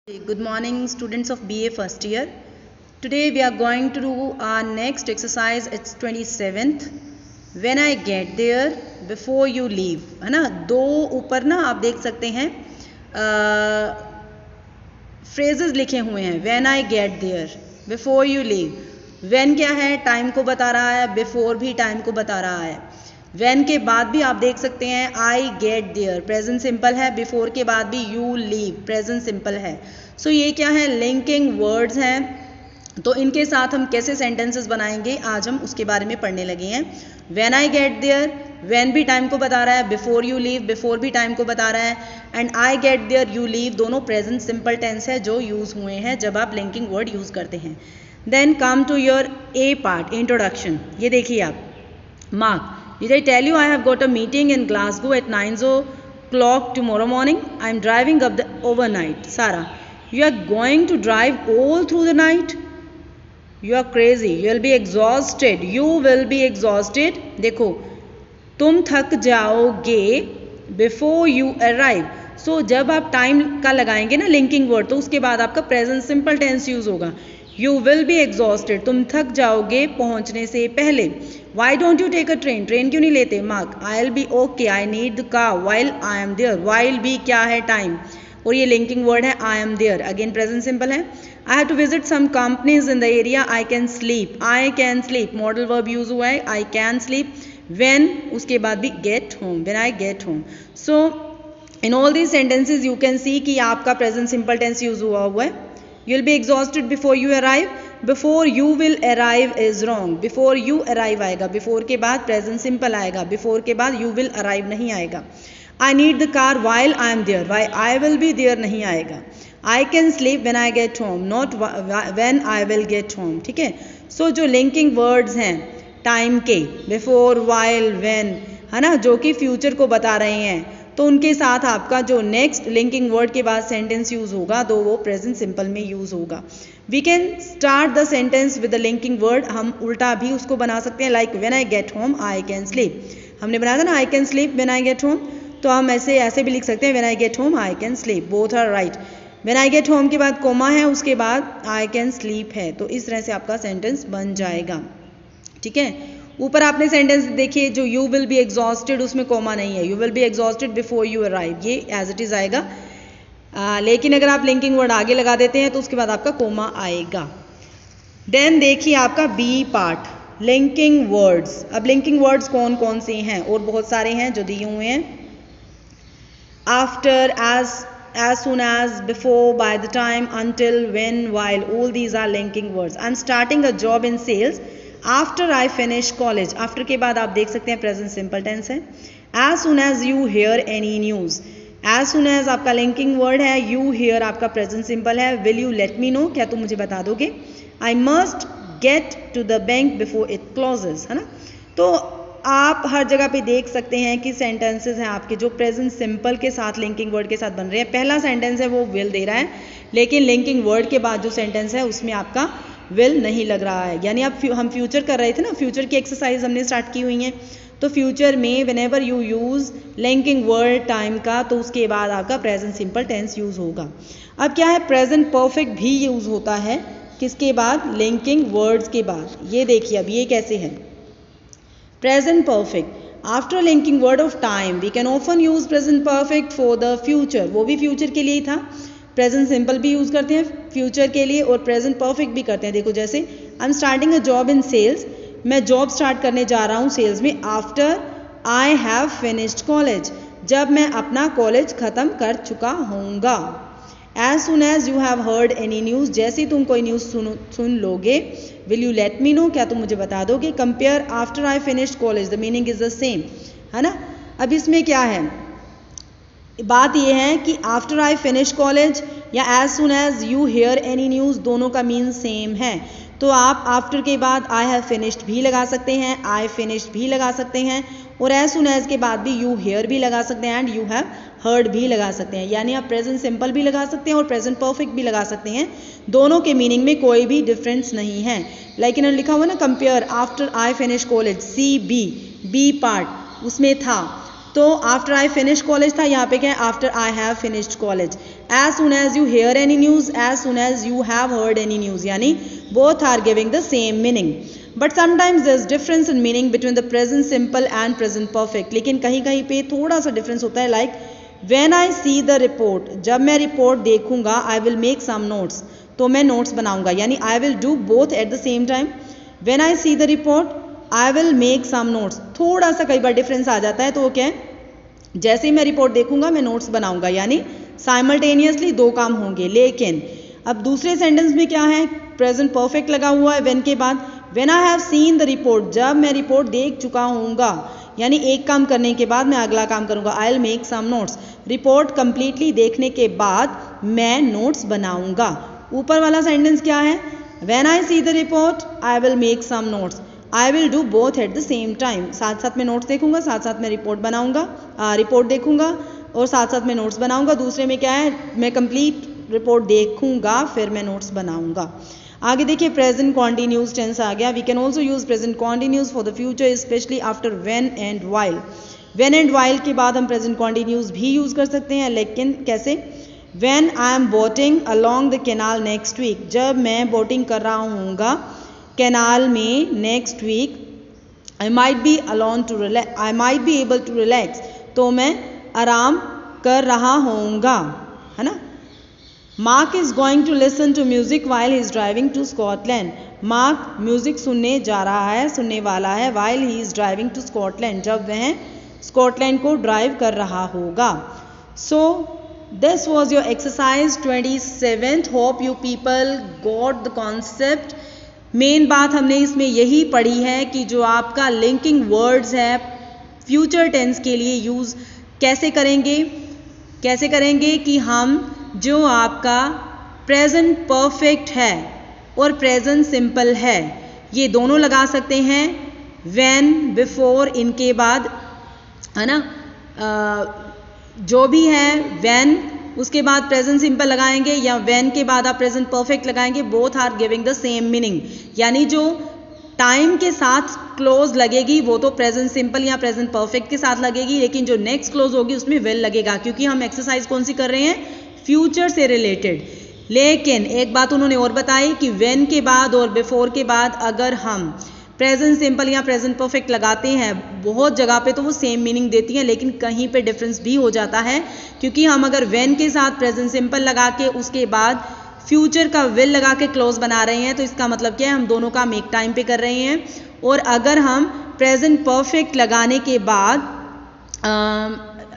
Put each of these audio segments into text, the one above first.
Good morning, students of BA first year. Today we are going to do our next exercise. It's 27th. When I get there, before you leave, है ना. दो ऊपर ना आप देख सकते हैं phrases लिखे हुए हैं. When I get there, before you leave. When क्या है, टाइम को बता रहा है. Before भी टाइम को बता रहा है. When के बाद भी आप देख सकते हैं I get there, present simple है. बिफोर के बाद भी you leave, प्रेजेंट सिंपल है. सो ये क्या है, लिंकिंग वर्ड्स हैं. तो इनके साथ हम कैसे सेंटेंसेस बनाएंगे, आज हम उसके बारे में पढ़ने लगे हैं. When I get there, when भी टाइम को बता रहा है. Before you leave, before भी टाइम को बता रहा है. And I get there, you leave दोनों प्रेजेंट सिंपल टेंस है जो यूज़ हुए हैं जब आप लिंकिंग वर्ड यूज़ करते हैं. Then come to your A part, introduction. ये देखिए आप. Mark, did I tell you I have got a meeting in Glasgow at 9 o'clock tomorrow morning? I am driving up the overnight. Sarah, you are going to drive all through the night? You are crazy. You will be exhausted. You will be exhausted. देखो, तुम थक जाओगे before you arrive. So जब आप time का लगाएंगे ना linking word, तो उसके बाद आपका प्रेजेंट सिंपल टेंस यूज होगा. You will be exhausted. तुम थक जाओगे पहुंचने से पहले. Why don't you take a train? Train क्यों नहीं लेते? Mark, I'll be okay. I need the car while I am there. While भी क्या है, टाइम. और ये लिंकिंग वर्ड है I am there. Again present simple है. I have to visit some companies in the area. I can sleep. I can sleep. Modal verb use हुआ है. I can sleep. When उसके बाद भी get home. When I get home. So in all these sentences you can see कि आपका present simple tense use हुआ है. You'll be exhausted before you arrive. Before you will arrive is wrong. Before you arrive आएगा. Before के बाद present simple आएगा. Before के बाद you will arrive नहीं आएगा. I need the car while I am there. Why I will be there नहीं आएगा. I can sleep when I get home. Not when I will get home. ठीक है. So जो linking words हैं time के, before, while, when, है ना, जो कि फ्यूचर को बता रहे हैं, तो उनके साथ आपका जो नेक्स्ट लिंकिंग वर्ड के बाद सेंटेंस यूज होगा तो वो प्रेजेंट सिंपल में यूज होगा. We can start the sentence with the linking word. हम उल्टा भी उसको बना सकते हैं. Like when I get home I can sleep. हमने बनाया था ना I can sleep when I get home, तो हम ऐसे भी लिख सकते हैं when I get home I can sleep. Both are right. When I get home के बाद कोमा है, उसके बाद आई कैन स्लीप है. तो इस तरह से आपका सेंटेंस बन जाएगा. ठीक है. ऊपर आपने सेंटेंस देखिए, जो यू विल बी एग्जॉस्टेड उसमें कोमा नहीं है. You will be exhausted before you arrive, ये एज इट इज आएगा. लेकिन अगर आप लिंकिंग वर्ड आगे लगा देते हैं तो उसके बाद आपका कोमा आएगा. देन देखिए आपका बी पार्ट, लिंकिंग वर्ड्स. अब लिंकिंग वर्ड्स कौन कौन से हैं, और बहुत सारे हैं जो दिए हुए हैं. After, as soon as, before, by the time, until, when, while, all these are linking words. I am starting a job in sales after I finish college. After के बाद आप देख सकते हैं प्रेजेंट सिंपल टेंस है. As soon as you hear any news. As soon as आपका linking word है. You hear आपका प्रेजेंट सिंपल है. Will you let me know, क्या तुम मुझे बता दोगे. I must get to the bank before it closes, है ना. तो आप हर जगह पे देख सकते हैं कि सेंटेंसेस हैं आपके जो प्रेजेंट सिंपल के साथ लिंकिंग वर्ड के साथ बन रहे हैं. पहला सेंटेंस है वो विल दे रहा है, लेकिन लिंकिंग वर्ड के बाद जो सेंटेंस है उसमें आपका विल नहीं लग रहा है. यानी अब हम फ्यूचर कर रहे थे ना, फ्यूचर की एक्सरसाइज हमने स्टार्ट की हुई है. तो फ्यूचर में whenever you use linking word time का, तो उसके बाद आपका प्रेजेंट सिंपल टेंस यूज़ होगा. अब क्या है, प्रेजेंट परफेक्ट भी यूज़ होता है किसके बाद, लिंकिंग वर्ड्स के बाद. ये देखिए अब ये कैसे है. Present perfect after linking word of time we can often use present perfect for the future. वो भी फ्यूचर के लिए ही था. प्रेजेंट सिंपल भी यूज़ करते हैं फ्यूचर के लिए और प्रेजेंट परफेक्ट भी करते हैं. देखो जैसे I am starting a job in sales, मैं जॉब स्टार्ट करने जा रहा हूँ सेल्स में. After I have finished college, जब मैं अपना कॉलेज ख़त्म कर चुका होऊंगा. As soon as you have heard any news, जैसे ही तुम कोई न्यूज़ सुन लोगे. Will you let me know, क्या तुम मुझे बता दोगे. Compare after I finished college, the meaning is the same, है ना. अब इसमें क्या है, बात यह है कि आफ्टर आई फिनिश कॉलेज या as soon as you hear any news, दोनों का मीन सेम है. तो आप आफ्टर के बाद आई हैव फिनिश्ड भी लगा सकते हैं, आई फिनिश्ड भी लगा सकते हैं, और एज सुन एज के बाद भी यू हेयर भी लगा सकते हैं एंड यू हैव हर्ड भी लगा सकते हैं. यानी आप प्रेजेंट सिंपल भी लगा सकते हैं और प्रेजेंट परफेक्ट भी लगा सकते हैं. दोनों के मीनिंग में कोई भी डिफरेंस नहीं है. लेकिन लिखा हुआ ना compare after I finish college, C B part उसमें था. तो आफ्टर आई फिनिश कॉलेज था, यहाँ पे क्या है after I have finished college. As soon as you hear any news, as soon as you have heard any news, यानी both are giving the same meaning. But sometimes there is difference in meaning between the present simple and present perfect. लेकिन कहीं कहीं पे थोड़ा सा difference होता है. Like when I see the report, जब मैं रिपोर्ट देखूंगा, I will make some notes, तो मैं नोट्स बनाऊंगा, यानी I will do both at the same time. When I see the report I will make some notes, थोड़ा सा कई बार डिफरेंस आ जाता है. तो वो क्या है, जैसे ही मैं रिपोर्ट देखूंगा मैं नोट्स बनाऊंगा, यानी साइमल्टेनियसली दो काम होंगे. लेकिन अब दूसरे सेंटेंस में क्या है, प्रेजेंट परफेक्ट लगा हुआ है व्हेन के बाद. When I have seen the report, जब मैं रिपोर्ट देख चुका हूँगा, यानी एक काम करने के बाद मैं अगला काम करूँगा. I will make some notes, report completely देखने के बाद मैं नोट्स बनाऊँगा. ऊपर वाला सेंटेंस क्या है, when I see the report I will make some notes, I will do both at the same time. साथ साथ में नोट्स देखूंगा, साथ साथ में रिपोर्ट बनाऊंगा, रिपोर्ट देखूंगा और साथ साथ में नोट्स बनाऊंगा. दूसरे में क्या है, मैं कंप्लीट रिपोर्ट देखूंगा फिर मैं नोट्स बनाऊंगा. आगे देखिए प्रेजेंट कॉन्टिन्यूस टेंस आ गया. We can also use present continuous for the future specially after when and while. When and while के बाद हम प्रेजेंट कॉन्टिन्यूस भी यूज कर सकते हैं, लेकिन कैसे, when I am boating along the canal next week, जब मैं बोटिंग कर रहा हूँगा कैनाल में next week, I might be alone to relax, I might be able to relax, तो मैं आराम कर रहा होऊंगा, है ना. Mark is going to listen to music while he is driving to Scotland. Mark music सुनने जा रहा है, सुनने वाला है, while he is driving to Scotland, जब वह स्कॉटलैंड को ड्राइव कर रहा होगा. So this was your exercise 27. Hope you people got the concept. Main बात हमने इसमें यही पढ़ी है कि जो आपका लिंकिंग वर्ड्स है फ्यूचर टेंस के लिए यूज़ कैसे करेंगे कि हम जो आपका प्रेजेंट परफेक्ट है और प्रेजेंट सिंपल है, ये दोनों लगा सकते हैं व्हेन, बिफोर, इनके बाद, है ना. जो भी है व्हेन, उसके बाद प्रेजेंट सिंपल लगाएंगे या व्हेन के बाद आप प्रेजेंट परफेक्ट लगाएंगे, both are giving the same meaning. यानी जो टाइम के साथ क्लोज लगेगी वो तो प्रेजेंट सिंपल या प्रेजेंट परफेक्ट के साथ लगेगी, लेकिन जो नेक्स्ट क्लोज होगी उसमें विल लगेगा, क्योंकि हम एक्सरसाइज कौन सी कर रहे हैं, फ्यूचर से रिलेटेड. लेकिन एक बात उन्होंने और बताई कि व्हेन के बाद और बिफोर के बाद अगर हम प्रेजेंट सिंपल या प्रेजेंट परफेक्ट लगाते हैं, बहुत जगह पे तो वो सेम मीनिंग देती हैं, लेकिन कहीं पे डिफरेंस भी हो जाता है, क्योंकि हम अगर व्हेन के साथ प्रेजेंट सिंपल लगा के उसके बाद फ्यूचर का विल लगा के क्लोज बना रहे हैं, तो इसका मतलब क्या है, हम दोनों काम एक टाइम पे कर रहे हैं. और अगर हम प्रेजेंट परफेक्ट लगाने के बाद,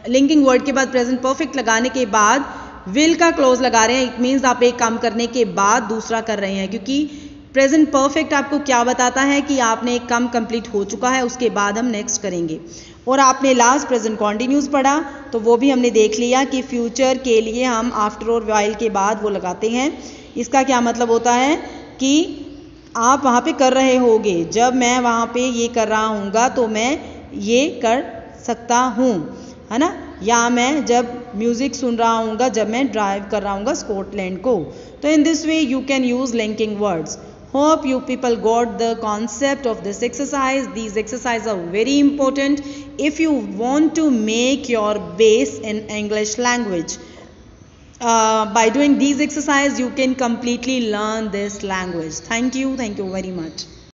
लिंकिंग वर्ड के बाद प्रेजेंट परफेक्ट लगाने के बाद विल का क्लोज लगा रहे हैं, इट मीन्स आप एक काम करने के बाद दूसरा कर रहे हैं, क्योंकि प्रेजेंट परफेक्ट आपको क्या बताता है कि आपने एक काम कंप्लीट हो चुका है, उसके बाद हम नेक्स्ट करेंगे. और आपने लास्ट प्रेजेंट कॉन्टिन्यूस पढ़ा, तो वो भी हमने देख लिया कि फ्यूचर के लिए हम आफ्टर और वाइल के बाद वो लगाते हैं. इसका क्या मतलब होता है कि आप वहाँ पे कर रहे होगे, जब मैं वहाँ पे ये कर रहा हूँगा तो मैं ये कर सकता हूँ, है ना. या मैं जब म्यूज़िक सुन रहा हूँगा, जब मैं ड्राइव कर रहा हूँगा स्कॉटलैंड को. तो in this way you can use linking words. Hope you people got the concept of this exercise. These exercises are very important if you want to make your base in English language. By doing these exercises, you can completely learn this language. Thank you very much.